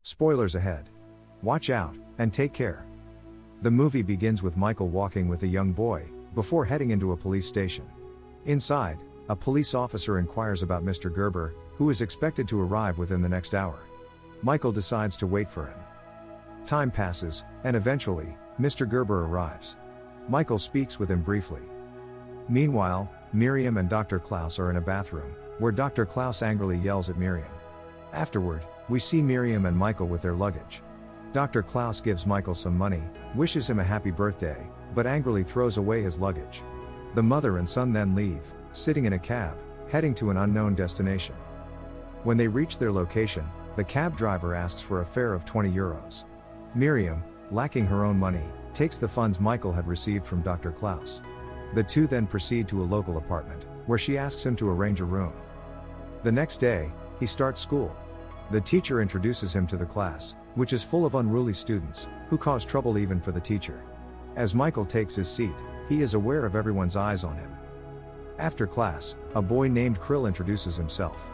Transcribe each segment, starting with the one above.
Spoilers ahead. Watch out, and take care. The movie begins with Michael walking with a young boy, before heading into a police station. Inside, a police officer inquires about Mr. Gerber, who is expected to arrive within the next hour. Michael decides to wait for him. Time passes, and eventually, Mr. Gerber arrives. Michael speaks with him briefly. Meanwhile, Miriam and Dr. Klaus are in a bathroom, where Dr. Klaus angrily yells at Miriam. Afterward, we see Miriam and Michael with their luggage. Dr. Klaus gives Michael some money, wishes him a happy birthday, but angrily throws away his luggage. The mother and son then leave, sitting in a cab, heading to an unknown destination. When they reach their location, the cab driver asks for a fare of 20 euros. Miriam, lacking her own money, takes the funds Michael had received from Dr. Klaus. The two then proceed to a local apartment, where she asks him to arrange a room. The next day, he starts school. The teacher introduces him to the class, which is full of unruly students, who cause trouble even for the teacher. As Michael takes his seat, he is aware of everyone's eyes on him. After class, a boy named Krill introduces himself.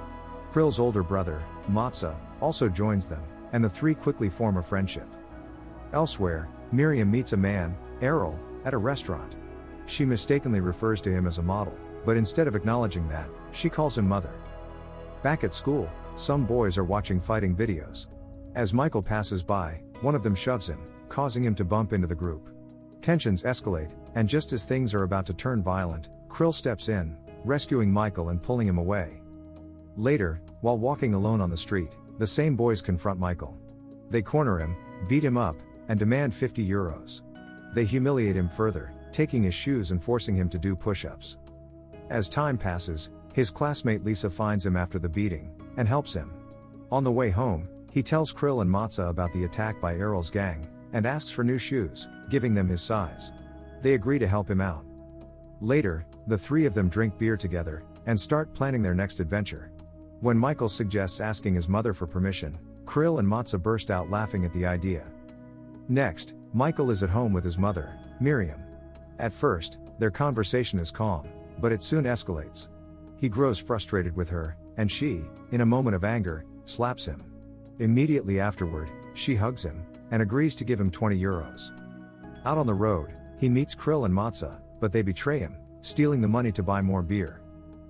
Krill's older brother, Matza, also joins them, and the three quickly form a friendship. Elsewhere, Miriam meets a man, Errol, at a restaurant. She mistakenly refers to him as a model, but instead of acknowledging that, she calls him mother. Back at school, some boys are watching fighting videos. As Michael passes by, one of them shoves him, causing him to bump into the group. Tensions escalate, and just as things are about to turn violent, Krill steps in, rescuing Michael and pulling him away. Later, while walking alone on the street, the same boys confront Michael. They corner him, beat him up, and demand 50 euros. They humiliate him further, taking his shoes and forcing him to do push-ups. As time passes, his classmate Lisa finds him after the beating, and helps him. On the way home, he tells Krill and Matza about the attack by Errol's gang, and asks for new shoes, giving them his size. They agree to help him out. Later, the three of them drink beer together, and start planning their next adventure. When Michael suggests asking his mother for permission, Krill and Matza burst out laughing at the idea. Next, Michael is at home with his mother, Miriam. At first, their conversation is calm, but it soon escalates. He grows frustrated with her, and she, in a moment of anger, slaps him. Immediately afterward, she hugs him, and agrees to give him 20 euros. Out on the road, he meets Krill and Matza, but they betray him, stealing the money to buy more beer.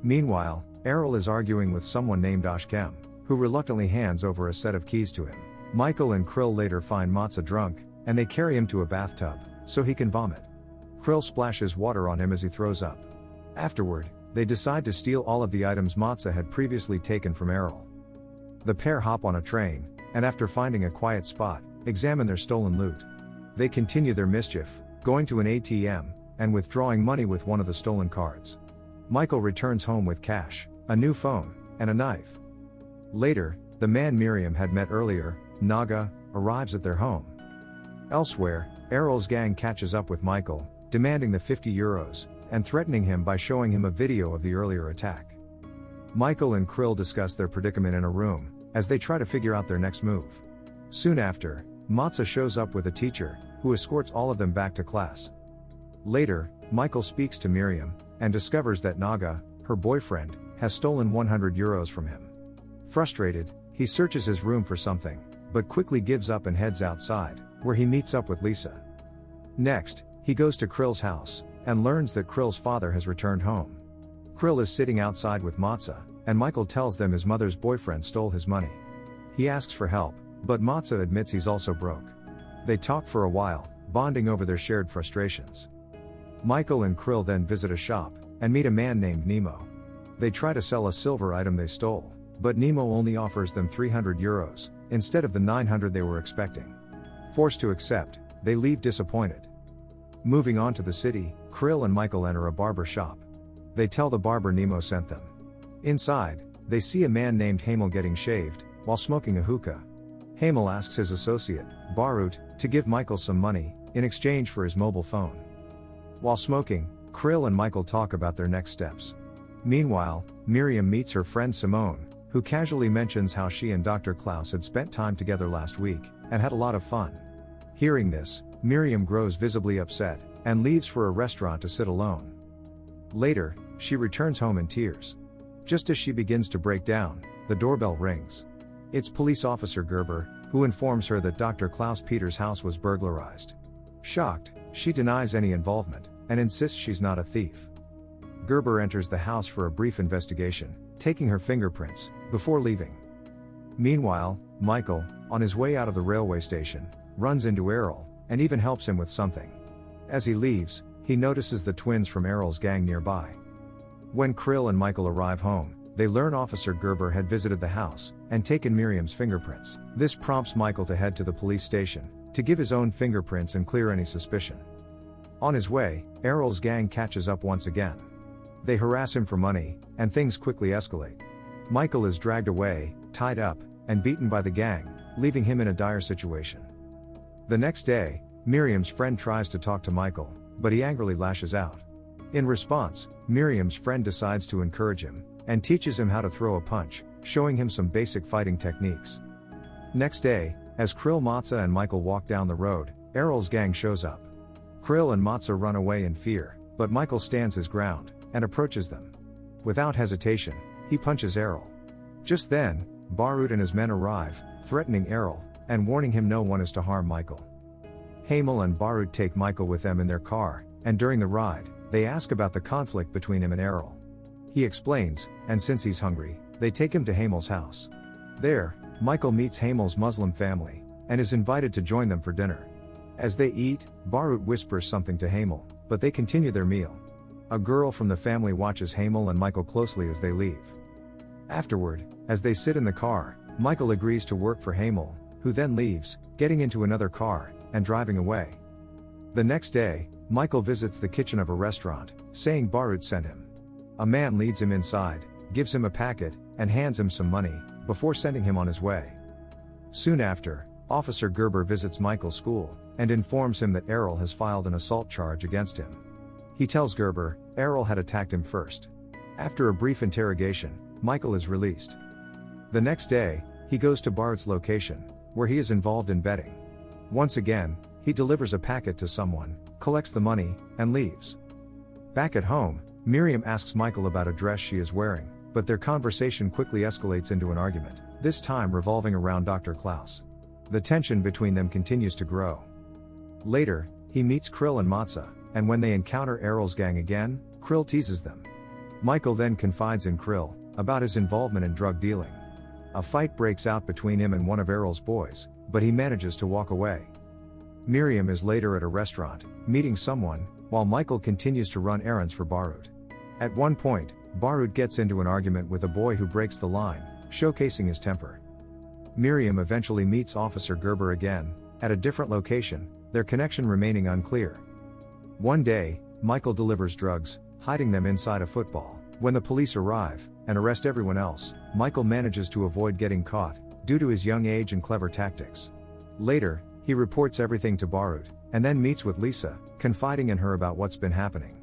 Meanwhile, Errol is arguing with someone named Ashkem, who reluctantly hands over a set of keys to him. Michael and Krill later find Matza drunk, and they carry him to a bathtub, so he can vomit. Krill splashes water on him as he throws up. Afterward, they decide to steal all of the items Matza had previously taken from Errol. The pair hop on a train, and after finding a quiet spot, examine their stolen loot. They continue their mischief, going to an ATM, and withdrawing money with one of the stolen cards. Michael returns home with cash, a new phone, and a knife. Later, the man Miriam had met earlier, Naga, arrives at their home. Elsewhere, Errol's gang catches up with Michael, demanding the 50 euros, and threatening him by showing him a video of the earlier attack. Michael and Krill discuss their predicament in a room, as they try to figure out their next move. Soon after, Matza shows up with a teacher, who escorts all of them back to class. Later, Michael speaks to Miriam, and discovers that Naga, her boyfriend, has stolen 100 euros from him. Frustrated, he searches his room for something, but quickly gives up and heads outside, where he meets up with Lisa. Next, he goes to Krill's house, and learns that Krill's father has returned home. Krill is sitting outside with Matza, and Michael tells them his mother's boyfriend stole his money. He asks for help, but Matza admits he's also broke. They talk for a while, bonding over their shared frustrations. Michael and Krill then visit a shop, and meet a man named Nemo. They try to sell a silver item they stole, but Nemo only offers them 300 euros, instead of the 900 they were expecting. Forced to accept, they leave disappointed. Moving on to the city, Krill and Michael enter a barber shop. They tell the barber Nemo sent them. Inside, they see a man named Hamel getting shaved, while smoking a hookah. Hamel asks his associate, Barut, to give Michael some money, in exchange for his mobile phone. While smoking, Krill and Michael talk about their next steps. Meanwhile, Miriam meets her friend Simone, who casually mentions how she and Dr. Klaus had spent time together last week, and had a lot of fun. Hearing this, Miriam grows visibly upset, and leaves for a restaurant to sit alone. Later, she returns home in tears. Just as she begins to break down, the doorbell rings. It's police officer Gerber, who informs her that Dr. Klaus Peter's house was burglarized. Shocked, she denies any involvement, and insists she's not a thief. Gerber enters the house for a brief investigation, taking her fingerprints, before leaving. Meanwhile, Michael, on his way out of the railway station, runs into Errol, and even helps him with something. As he leaves, he notices the twins from Errol's gang nearby. When Krill and Michael arrive home, they learn Officer Gerber had visited the house, and taken Miriam's fingerprints. This prompts Michael to head to the police station, to give his own fingerprints and clear any suspicion. On his way, Errol's gang catches up once again. They harass him for money, and things quickly escalate. Michael is dragged away, tied up, and beaten by the gang, leaving him in a dire situation. The next day, Miriam's friend tries to talk to Michael, but he angrily lashes out. In response, Miriam's friend decides to encourage him, and teaches him how to throw a punch, showing him some basic fighting techniques. Next day, as Krill, Matza and Michael walk down the road, Errol's gang shows up. Krill and Matza run away in fear, but Michael stands his ground, and approaches them. Without hesitation, he punches Errol. Just then, Barut and his men arrive, threatening Errol, and warning him no one is to harm Michael. Hamel and Barut take Michael with them in their car, and during the ride, they ask about the conflict between him and Errol. He explains, and since he's hungry, they take him to Hamel's house. There, Michael meets Hamel's Muslim family, and is invited to join them for dinner. As they eat, Barut whispers something to Hamel, but they continue their meal. A girl from the family watches Hamel and Michael closely as they leave. Afterward, as they sit in the car, Michael agrees to work for Hamel, who then leaves, getting into another car, and driving away. The next day, Michael visits the kitchen of a restaurant, saying Barut sent him. A man leads him inside, gives him a packet, and hands him some money, before sending him on his way. Soon after, Officer Gerber visits Michael's school, and informs him that Errol has filed an assault charge against him. He tells Gerber, Errol had attacked him first. After a brief interrogation, Michael is released. The next day, he goes to Barut's location, where he is involved in betting. Once again, he delivers a packet to someone, collects the money, and leaves. Back at home, Miriam asks Michael about a dress she is wearing, but their conversation quickly escalates into an argument, this time revolving around Dr. Klaus. The tension between them continues to grow. Later, he meets Krill and Matza, and when they encounter Errol's gang again, Krill teases them. Michael then confides in Krill about his involvement in drug dealing. A fight breaks out between him and one of Errol's boys, but he manages to walk away. Miriam is later at a restaurant, meeting someone, while Michael continues to run errands for Barut. At one point, Barut gets into an argument with a boy who breaks the line, showcasing his temper. Miriam eventually meets Officer Gerber again, at a different location, their connection remaining unclear. One day, Michael delivers drugs, hiding them inside a football. When the police arrive, and arrest everyone else, Michael manages to avoid getting caught, due to his young age and clever tactics. Later, he reports everything to Barut, and then meets with Lisa, confiding in her about what's been happening.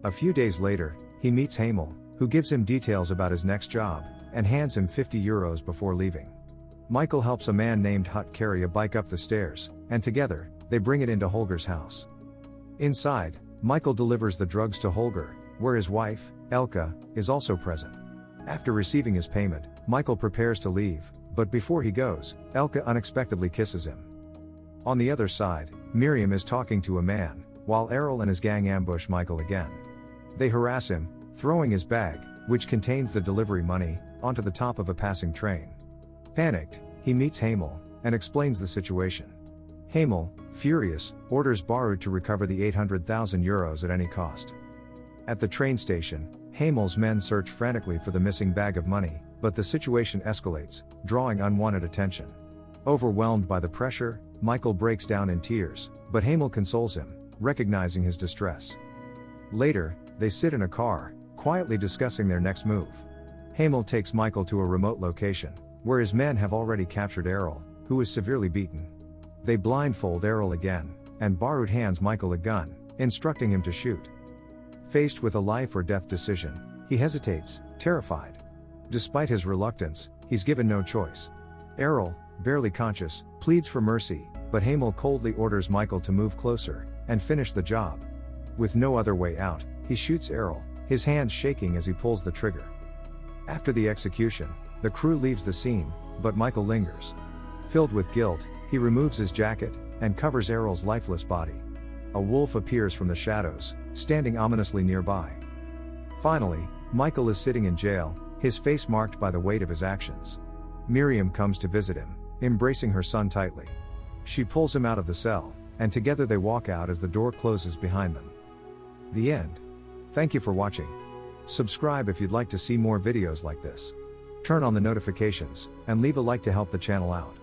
A few days later, he meets Hamel, who gives him details about his next job, and hands him €50 before leaving. Michael helps a man named Hut carry a bike up the stairs, and together, they bring it into Holger's house. Inside, Michael delivers the drugs to Holger, where his wife, Elke, is also present. After receiving his payment, Michael prepares to leave, but before he goes, Elke unexpectedly kisses him. On the other side, Miriam is talking to a man, while Errol and his gang ambush Michael again. They harass him, throwing his bag, which contains the delivery money, onto the top of a passing train. Panicked, he meets Hamel, and explains the situation. Hamel, furious, orders Barut to recover the €800,000 at any cost. At the train station, Hamel's men search frantically for the missing bag of money, but the situation escalates, drawing unwanted attention. Overwhelmed by the pressure, Michael breaks down in tears, but Hamel consoles him, recognizing his distress. Later, they sit in a car, quietly discussing their next move. Hamel takes Michael to a remote location, where his men have already captured Errol, who is severely beaten. They blindfold Errol again, and Barut hands Michael a gun, instructing him to shoot. Faced with a life or death decision, he hesitates, terrified. Despite his reluctance, he's given no choice. Errol, barely conscious, pleads for mercy, but Hamel coldly orders Michael to move closer, and finish the job. With no other way out, he shoots Errol, his hands shaking as he pulls the trigger. After the execution, the crew leaves the scene, but Michael lingers. Filled with guilt, he removes his jacket and covers Errol's lifeless body. A wolf appears from the shadows, standing ominously nearby. Finally, Michael is sitting in jail, his face marked by the weight of his actions. Miriam comes to visit him, embracing her son tightly. She pulls him out of the cell, and together they walk out as the door closes behind them. The end. Thank you for watching. Subscribe if you'd like to see more videos like this. Turn on the notifications, and leave a like to help the channel out.